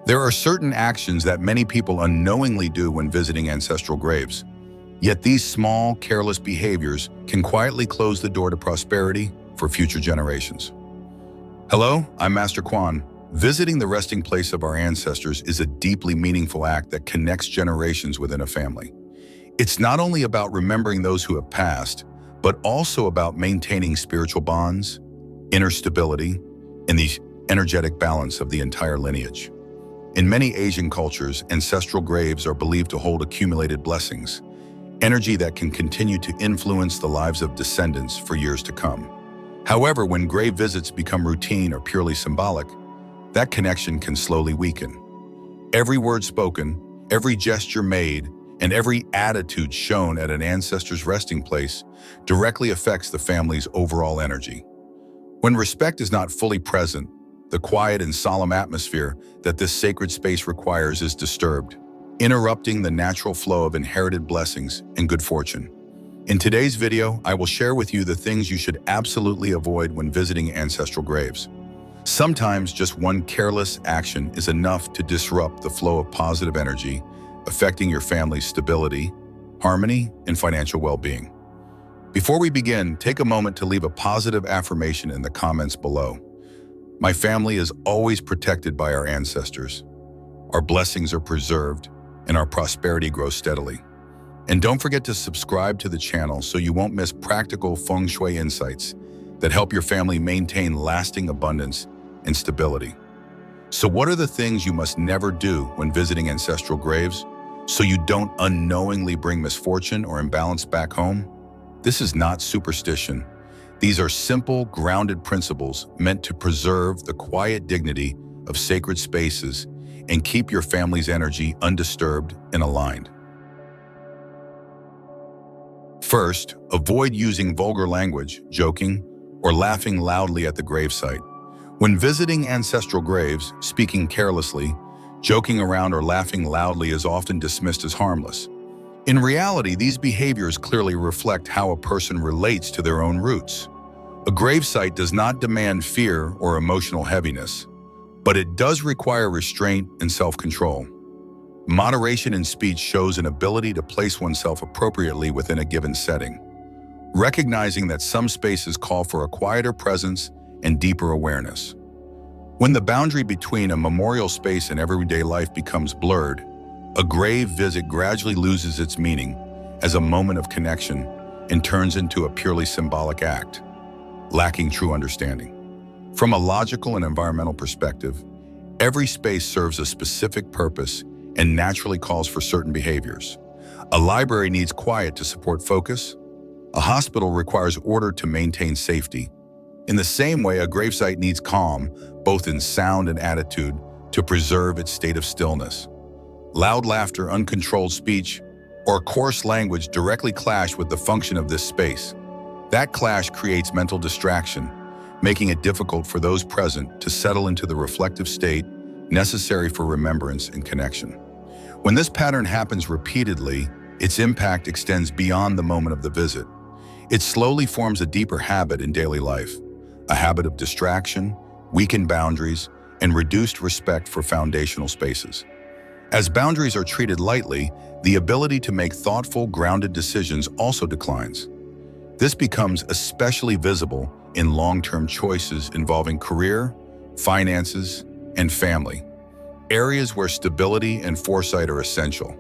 There are certain actions that many people unknowingly do when visiting ancestral graves. Yet these small, careless behaviors can quietly close the door to prosperity for future generations. Hello, I'm Master Quan. Visiting the resting place of our ancestors is a deeply meaningful act that connects generations within a family. It's not only about remembering those who have passed, but also about maintaining spiritual bonds, inner stability, and the energetic balance of the entire lineage. In many Asian cultures, ancestral graves are believed to hold accumulated blessings, energy that can continue to influence the lives of descendants for years to come. However, when grave visits become routine or purely symbolic, that connection can slowly weaken. Every word spoken, every gesture made, and every attitude shown at an ancestor's resting place directly affects the family's overall energy. When respect is not fully present, the quiet and solemn atmosphere that this sacred space requires is disturbed, interrupting the natural flow of inherited blessings and good fortune. In today's video, I will share with you the things you should absolutely avoid when visiting ancestral graves. Sometimes just one careless action is enough to disrupt the flow of positive energy, affecting your family's stability, harmony, and financial well-being. Before we begin, take a moment to leave a positive affirmation in the comments below. My family is always protected by our ancestors. Our blessings are preserved, and our prosperity grows steadily. And don't forget to subscribe to the channel so you won't miss practical Feng Shui insights that help your family maintain lasting abundance and stability. So what are the things you must never do when visiting ancestral graves so you don't unknowingly bring misfortune or imbalance back home? This is not superstition. These are simple, grounded principles meant to preserve the quiet dignity of sacred spaces and keep your family's energy undisturbed and aligned. First, avoid using vulgar language, joking, or laughing loudly at the gravesite. When visiting ancestral graves, speaking carelessly, joking around, or laughing loudly is often dismissed as harmless. In reality, these behaviors clearly reflect how a person relates to their own roots. A gravesite does not demand fear or emotional heaviness, but it does require restraint and self-control. Moderation in speech shows an ability to place oneself appropriately within a given setting, recognizing that some spaces call for a quieter presence and deeper awareness. When the boundary between a memorial space and everyday life becomes blurred, a grave visit gradually loses its meaning as a moment of connection and turns into a purely symbolic act, lacking true understanding. From a logical and environmental perspective, every space serves a specific purpose and naturally calls for certain behaviors. A library needs quiet to support focus. A hospital requires order to maintain safety. In the same way, a gravesite needs calm, both in sound and attitude, to preserve its state of stillness. Loud laughter, uncontrolled speech, or coarse language directly clash with the function of this space. That clash creates mental distraction, making it difficult for those present to settle into the reflective state necessary for remembrance and connection. When this pattern happens repeatedly, its impact extends beyond the moment of the visit. It slowly forms a deeper habit in daily life, a habit of distraction, weakened boundaries, and reduced respect for foundational spaces. As boundaries are treated lightly, the ability to make thoughtful, grounded decisions also declines. This becomes especially visible in long-term choices involving career, finances, and family, areas where stability and foresight are essential.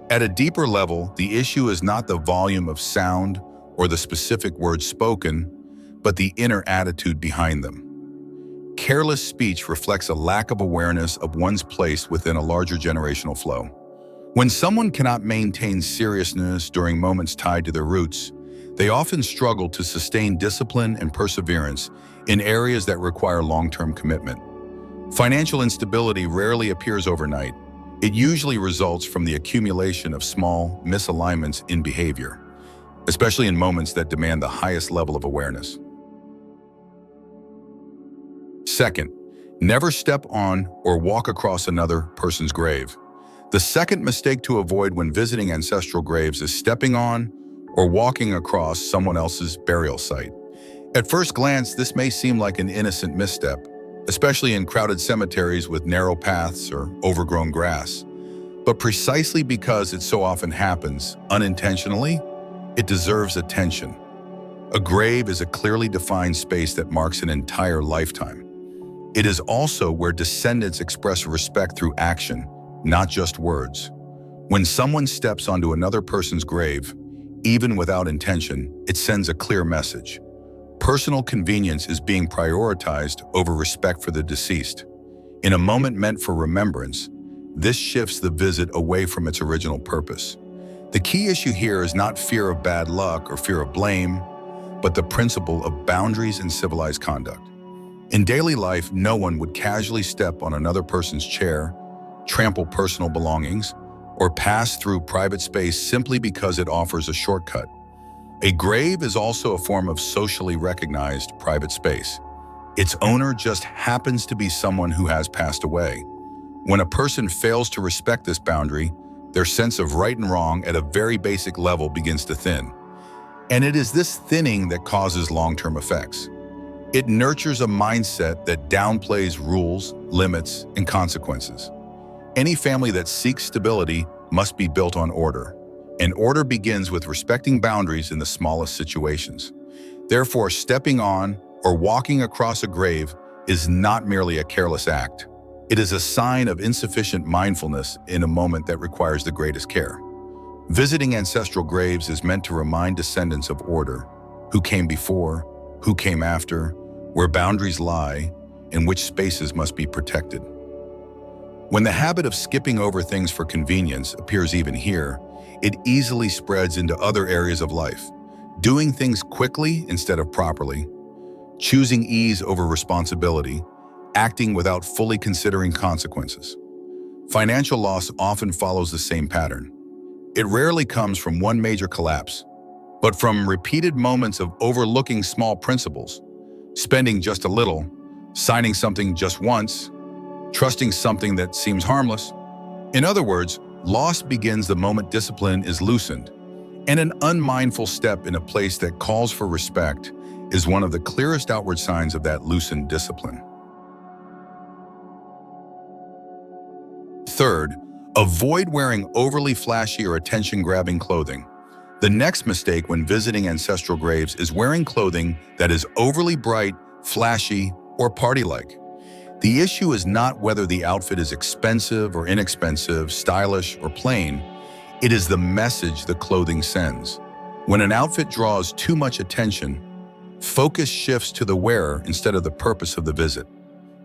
At a deeper level, the issue is not the volume of sound or the specific words spoken, but the inner attitude behind them. Careless speech reflects a lack of awareness of one's place within a larger generational flow. When someone cannot maintain seriousness during moments tied to their roots, they often struggle to sustain discipline and perseverance in areas that require long-term commitment. Financial instability rarely appears overnight. It usually results from the accumulation of small misalignments in behavior, especially in moments that demand the highest level of awareness. Second, never step on or walk across another person's grave. The second mistake to avoid when visiting ancestral graves is stepping on or walking across someone else's burial site. At first glance, this may seem like an innocent misstep, especially in crowded cemeteries with narrow paths or overgrown grass. But precisely because it so often happens unintentionally, it deserves attention. A grave is a clearly defined space that marks an entire lifetime. It is also where descendants express respect through action, not just words. When someone steps onto another person's grave, even without intention, it sends a clear message. Personal convenience is being prioritized over respect for the deceased. In a moment meant for remembrance, this shifts the visit away from its original purpose. The key issue here is not fear of bad luck or fear of blame, but the principle of boundaries and civilized conduct. In daily life, no one would casually step on another person's chair, trample personal belongings, or pass through private space simply because it offers a shortcut. A grave is also a form of socially recognized private space. Its owner just happens to be someone who has passed away. When a person fails to respect this boundary, their sense of right and wrong at a very basic level begins to thin. And it is this thinning that causes long-term effects. It nurtures a mindset that downplays rules, limits, and consequences. Any family that seeks stability must be built on order, and order begins with respecting boundaries in the smallest situations. Therefore, stepping on or walking across a grave is not merely a careless act. It is a sign of insufficient mindfulness in a moment that requires the greatest care. Visiting ancestral graves is meant to remind descendants of order, who came before, who came after, where boundaries lie, and which spaces must be protected. When the habit of skipping over things for convenience appears even here, it easily spreads into other areas of life. Doing things quickly instead of properly, choosing ease over responsibility, acting without fully considering consequences. Financial loss often follows the same pattern. It rarely comes from one major collapse, but from repeated moments of overlooking small principles, spending just a little, signing something just once, trusting something that seems harmless. In other words, loss begins the moment discipline is loosened, and an unmindful step in a place that calls for respect is one of the clearest outward signs of that loosened discipline. Third, avoid wearing overly flashy or attention-grabbing clothing. The next mistake when visiting ancestral graves is wearing clothing that is overly bright, flashy, or party-like. The issue is not whether the outfit is expensive or inexpensive, stylish or plain. It is the message the clothing sends. When an outfit draws too much attention, focus shifts to the wearer instead of the purpose of the visit.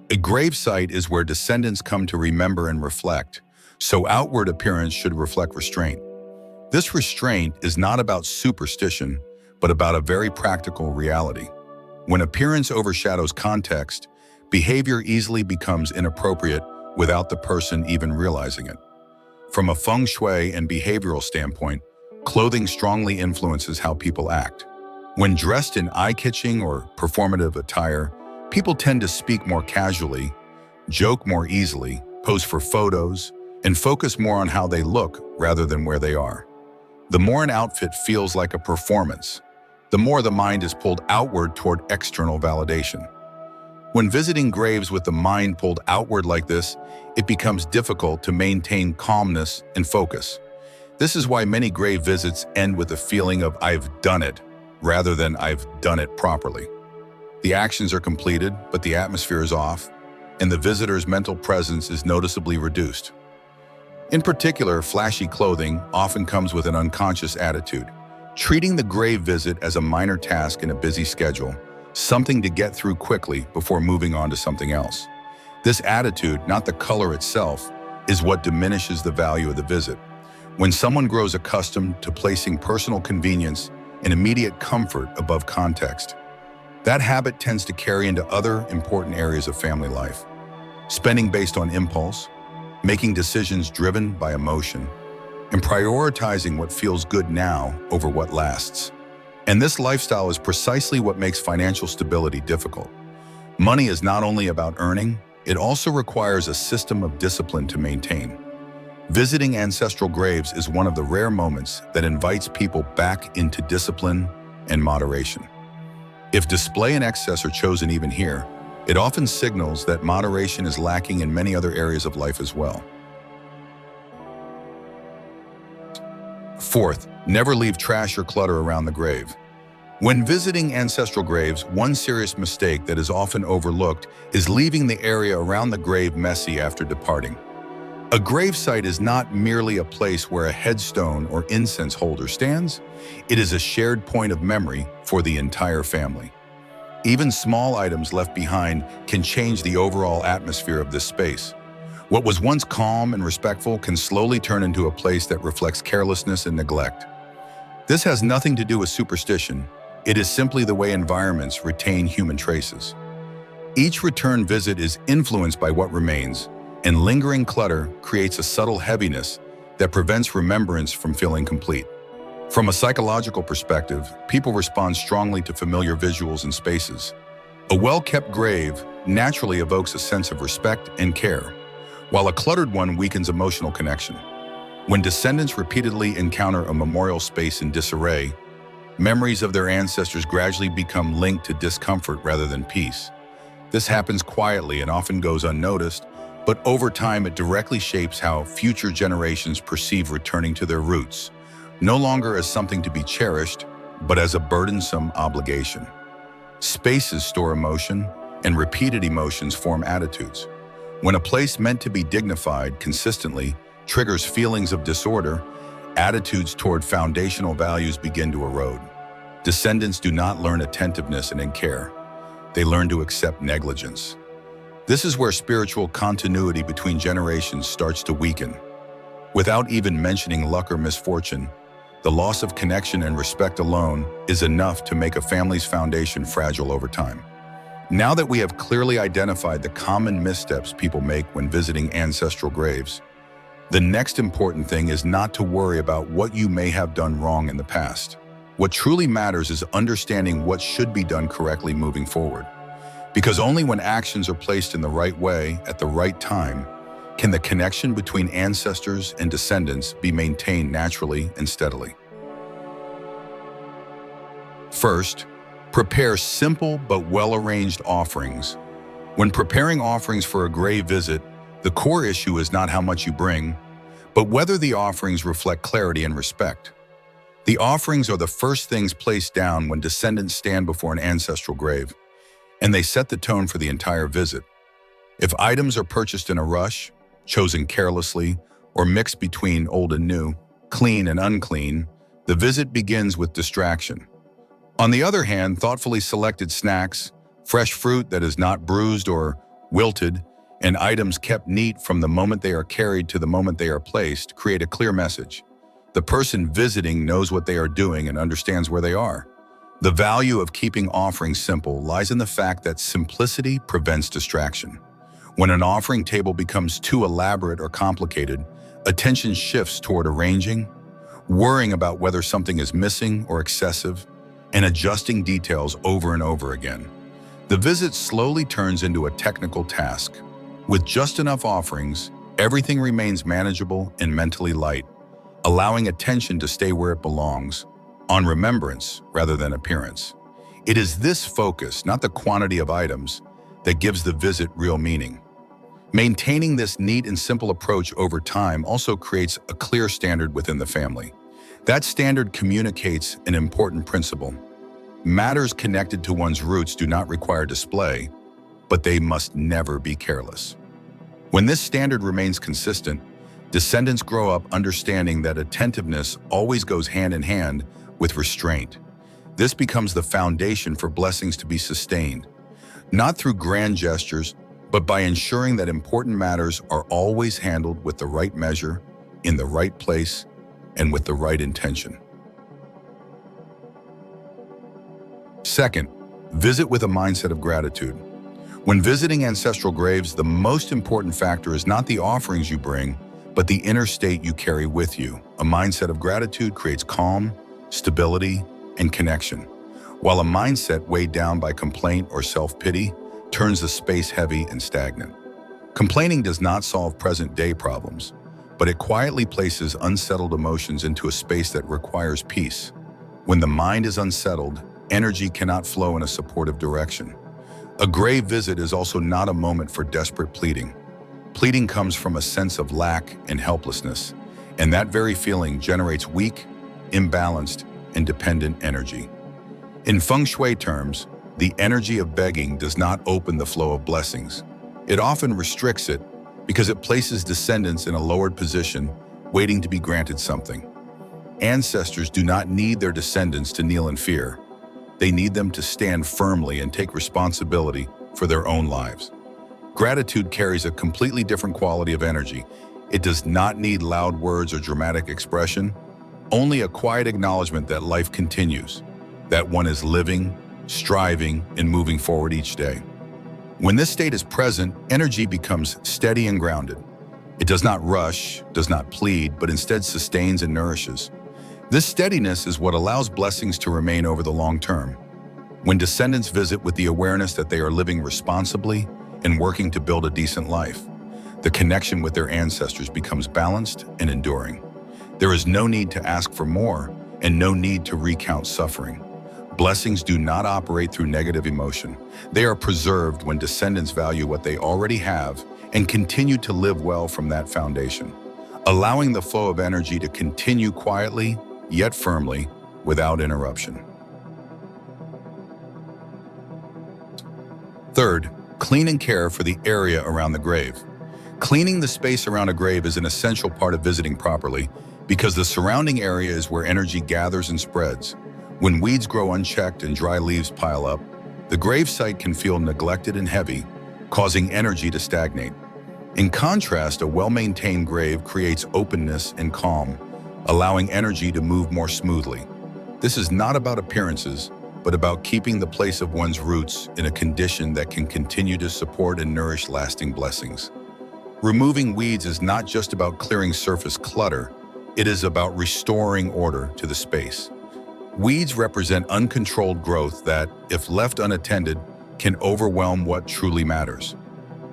A gravesite is where descendants come to remember and reflect, so outward appearance should reflect restraint. This restraint is not about superstition, but about a very practical reality. When appearance overshadows context, behavior easily becomes inappropriate without the person even realizing it. From a Feng Shui and behavioral standpoint, clothing strongly influences how people act. When dressed in eye-catching or performative attire, people tend to speak more casually, joke more easily, pose for photos, and focus more on how they look rather than where they are. The more an outfit feels like a performance, the more the mind is pulled outward toward external validation. When visiting graves with the mind pulled outward like this, it becomes difficult to maintain calmness and focus. This is why many grave visits end with a feeling of "I've done it," rather than "I've done it properly." The actions are completed, but the atmosphere is off, and the visitor's mental presence is noticeably reduced. In particular, flashy clothing often comes with an unconscious attitude, treating the grave visit as a minor task in a busy schedule, something to get through quickly before moving on to something else. This attitude, not the color itself, is what diminishes the value of the visit. When someone grows accustomed to placing personal convenience and immediate comfort above context, that habit tends to carry into other important areas of family life. Spending based on impulse, making decisions driven by emotion, and prioritizing what feels good now over what lasts. And this lifestyle is precisely what makes financial stability difficult. Money is not only about earning, it also requires a system of discipline to maintain. Visiting ancestral graves is one of the rare moments that invites people back into discipline and moderation. If display and excess are chosen even here, It often signals that moderation is lacking in many other areas of life as well. Fourth, never leave trash or clutter around the grave. When visiting ancestral graves, one serious mistake that is often overlooked is leaving the area around the grave messy after departing. A gravesite is not merely a place where a headstone or incense holder stands. It is a shared point of memory for the entire family. Even small items left behind can change the overall atmosphere of this space. What was once calm and respectful can slowly turn into a place that reflects carelessness and neglect. This has nothing to do with superstition. It is simply the way environments retain human traces. Each return visit is influenced by what remains, and lingering clutter creates a subtle heaviness that prevents remembrance from feeling complete. From a psychological perspective, people respond strongly to familiar visuals and spaces. A well-kept grave naturally evokes a sense of respect and care, while a cluttered one weakens emotional connection. When descendants repeatedly encounter a memorial space in disarray, memories of their ancestors gradually become linked to discomfort rather than peace. This happens quietly and often goes unnoticed, but over time it directly shapes how future generations perceive returning to their roots, no longer as something to be cherished, but as a burdensome obligation. Spaces store emotion, and repeated emotions form attitudes. When a place meant to be dignified consistently triggers feelings of disorder, attitudes toward foundational values begin to erode. Descendants do not learn attentiveness and care. They learn to accept negligence. This is where spiritual continuity between generations starts to weaken. Without even mentioning luck or misfortune, the loss of connection and respect alone is enough to make a family's foundation fragile over time. Now that we have clearly identified the common missteps people make when visiting ancestral graves, the next important thing is not to worry about what you may have done wrong in the past. What truly matters is understanding what should be done correctly moving forward. Because only when actions are placed in the right way at the right time can the connection between ancestors and descendants be maintained naturally and steadily. First, prepare simple but well-arranged offerings. When preparing offerings for a grave visit, the core issue is not how much you bring, but whether the offerings reflect clarity and respect. The offerings are the first things placed down when descendants stand before an ancestral grave, and they set the tone for the entire visit. If items are purchased in a rush, chosen carelessly, or mixed between old and new, clean and unclean, the visit begins with distraction. On the other hand, thoughtfully selected snacks, fresh fruit that is not bruised or wilted, and items kept neat from the moment they are carried to the moment they are placed create a clear message. The person visiting knows what they are doing and understands where they are. The value of keeping offerings simple lies in the fact that simplicity prevents distraction. When an offering table becomes too elaborate or complicated, attention shifts toward arranging, worrying about whether something is missing or excessive, and adjusting details over and over again. The visit slowly turns into a technical task. With just enough offerings, everything remains manageable and mentally light, allowing attention to stay where it belongs, on remembrance rather than appearance. It is this focus, not the quantity of items, that gives the visit real meaning. Maintaining this neat and simple approach over time also creates a clear standard within the family. That standard communicates an important principle. Matters connected to one's roots do not require display, but they must never be careless. When this standard remains consistent, descendants grow up understanding that attentiveness always goes hand in hand with restraint. This becomes the foundation for blessings to be sustained, not through grand gestures, but by ensuring that important matters are always handled with the right measure, in the right place, and with the right intention. Second, visit with a mindset of gratitude. When visiting ancestral graves, the most important factor is not the offerings you bring, but the inner state you carry with you. A mindset of gratitude creates calm, stability, and connection, while a mindset weighed down by complaint or self-pity turns the space heavy and stagnant. Complaining does not solve present-day problems, but it quietly places unsettled emotions into a space that requires peace. When the mind is unsettled, energy cannot flow in a supportive direction. A grave visit is also not a moment for desperate pleading. Pleading comes from a sense of lack and helplessness, and that very feeling generates weak, imbalanced, and dependent energy. In Feng Shui terms, the energy of begging does not open the flow of blessings. It often restricts it because it places descendants in a lowered position, waiting to be granted something. Ancestors do not need their descendants to kneel in fear. They need them to stand firmly and take responsibility for their own lives. Gratitude carries a completely different quality of energy. It does not need loud words or dramatic expression, only a quiet acknowledgement that life continues, that one is living, striving, and moving forward each day. When this state is present, energy becomes steady and grounded. It does not rush, does not plead, but instead sustains and nourishes. This steadiness is what allows blessings to remain over the long term. When descendants visit with the awareness that they are living responsibly and working to build a decent life, the connection with their ancestors becomes balanced and enduring. There is no need to ask for more and no need to recount suffering. Blessings do not operate through negative emotion. They are preserved when descendants value what they already have and continue to live well from that foundation, allowing the flow of energy to continue quietly, yet firmly, without interruption. Third, clean and care for the area around the grave. Cleaning the space around a grave is an essential part of visiting properly because the surrounding area is where energy gathers and spreads. When weeds grow unchecked and dry leaves pile up, the grave site can feel neglected and heavy, causing energy to stagnate. In contrast, a well-maintained grave creates openness and calm, allowing energy to move more smoothly. This is not about appearances, but about keeping the place of one's roots in a condition that can continue to support and nourish lasting blessings. Removing weeds is not just about clearing surface clutter, it is about restoring order to the space. Weeds represent uncontrolled growth that, if left unattended, can overwhelm what truly matters.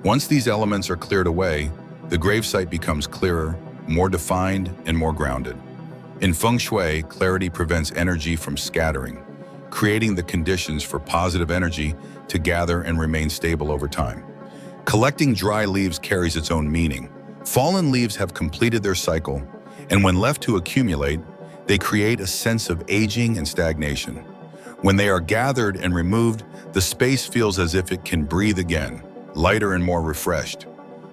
Once these elements are cleared away, the gravesite becomes clearer, more defined, and more grounded. In Feng Shui, clarity prevents energy from scattering, creating the conditions for positive energy to gather and remain stable over time. Collecting dry leaves carries its own meaning. Fallen leaves have completed their cycle, and when left to accumulate, they create a sense of aging and stagnation. When they are gathered and removed, the space feels as if it can breathe again, lighter and more refreshed.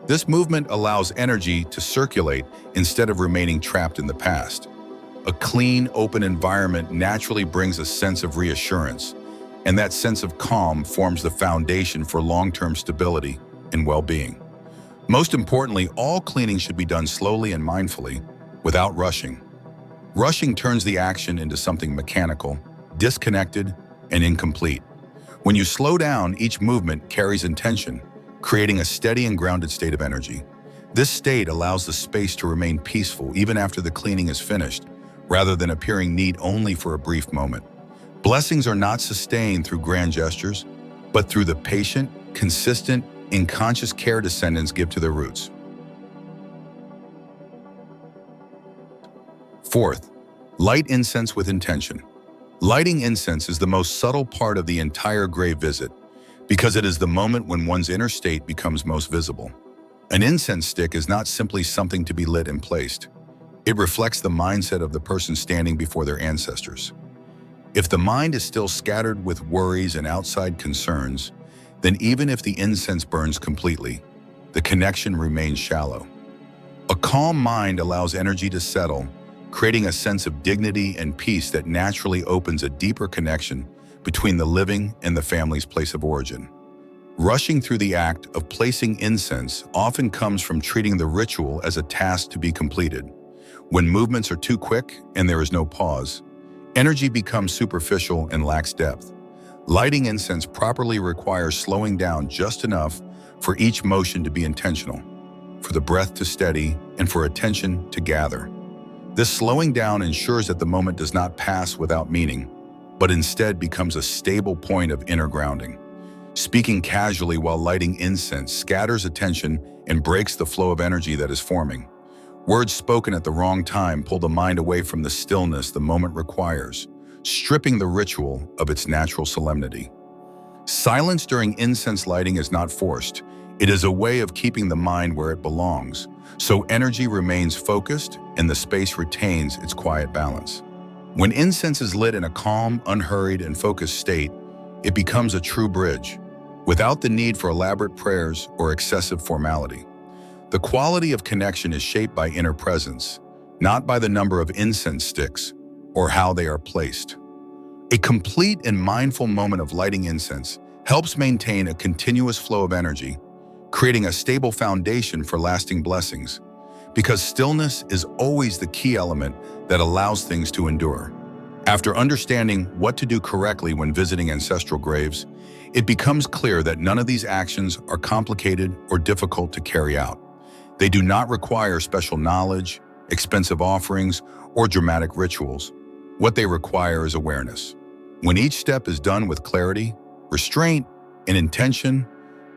This movement allows energy to circulate instead of remaining trapped in the past. A clean, open environment naturally brings a sense of reassurance, and that sense of calm forms the foundation for long-term stability and well-being. Most importantly, all cleaning should be done slowly and mindfully, without rushing. Rushing turns the action into something mechanical, disconnected, and incomplete. When you slow down, each movement carries intention, creating a steady and grounded state of energy. This state allows the space to remain peaceful even after the cleaning is finished, rather than appearing neat only for a brief moment. Blessings are not sustained through grand gestures, but through the patient, consistent, and conscious care descendants give to their roots. Fourth, light incense with intention. Lighting incense is the most subtle part of the entire grave visit because it is the moment when one's inner state becomes most visible. An incense stick is not simply something to be lit and placed. It reflects the mindset of the person standing before their ancestors. If the mind is still scattered with worries and outside concerns, then even if the incense burns completely, the connection remains shallow. A calm mind allows energy to settle, creating a sense of dignity and peace that naturally opens a deeper connection between the living and the family's place of origin. Rushing through the act of placing incense often comes from treating the ritual as a task to be completed. When movements are too quick and there is no pause, energy becomes superficial and lacks depth. Lighting incense properly requires slowing down just enough for each motion to be intentional, for the breath to steady, and for attention to gather. This slowing down ensures that the moment does not pass without meaning, but instead becomes a stable point of inner grounding. Speaking casually while lighting incense scatters attention and breaks the flow of energy that is forming. Words spoken at the wrong time pull the mind away from the stillness the moment requires, stripping the ritual of its natural solemnity. Silence during incense lighting is not forced. It is a way of keeping the mind where it belongs, so energy remains focused and the space retains its quiet balance. When incense is lit in a calm, unhurried, and focused state, it becomes a true bridge, without the need for elaborate prayers or excessive formality. The quality of connection is shaped by inner presence, not by the number of incense sticks or how they are placed. A complete and mindful moment of lighting incense helps maintain a continuous flow of energy, creating a stable foundation for lasting blessings, because stillness is always the key element that allows things to endure. After understanding what to do correctly when visiting ancestral graves, it becomes clear that none of these actions are complicated or difficult to carry out. They do not require special knowledge, expensive offerings, or dramatic rituals. What they require is awareness. When each step is done with clarity, restraint, and intention,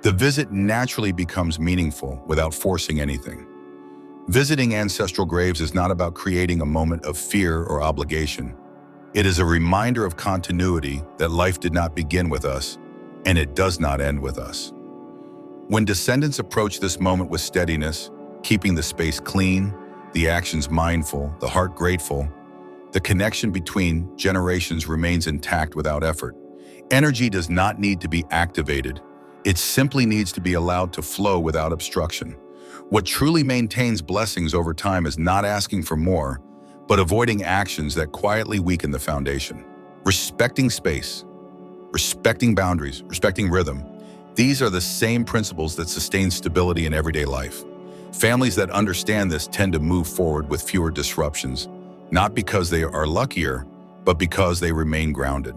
the visit naturally becomes meaningful without forcing anything. Visiting ancestral graves is not about creating a moment of fear or obligation. It is a reminder of continuity that life did not begin with us, and it does not end with us. When descendants approach this moment with steadiness, keeping the space clean, the actions mindful, the heart grateful, the connection between generations remains intact without effort. Energy does not need to be activated. It simply needs to be allowed to flow without obstruction. What truly maintains blessings over time is not asking for more, but avoiding actions that quietly weaken the foundation. Respecting space, respecting boundaries, respecting rhythm. These are the same principles that sustain stability in everyday life. Families that understand this tend to move forward with fewer disruptions, not because they are luckier, but because they remain grounded.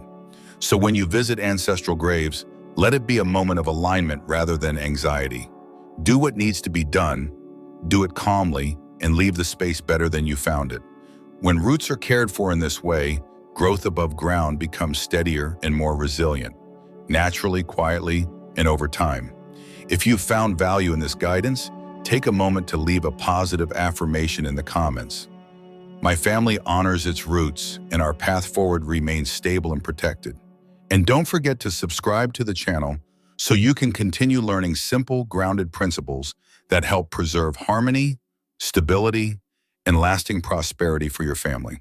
So when you visit ancestral graves, let it be a moment of alignment rather than anxiety. Do what needs to be done, do it calmly, and leave the space better than you found it. When roots are cared for in this way, growth above ground becomes steadier and more resilient, naturally, quietly, and over time. If you've found value in this guidance, take a moment to leave a positive affirmation in the comments. My family honors its roots, and our path forward remains stable and protected. And don't forget to subscribe to the channel so you can continue learning simple, grounded principles that help preserve harmony, stability, and lasting prosperity for your family.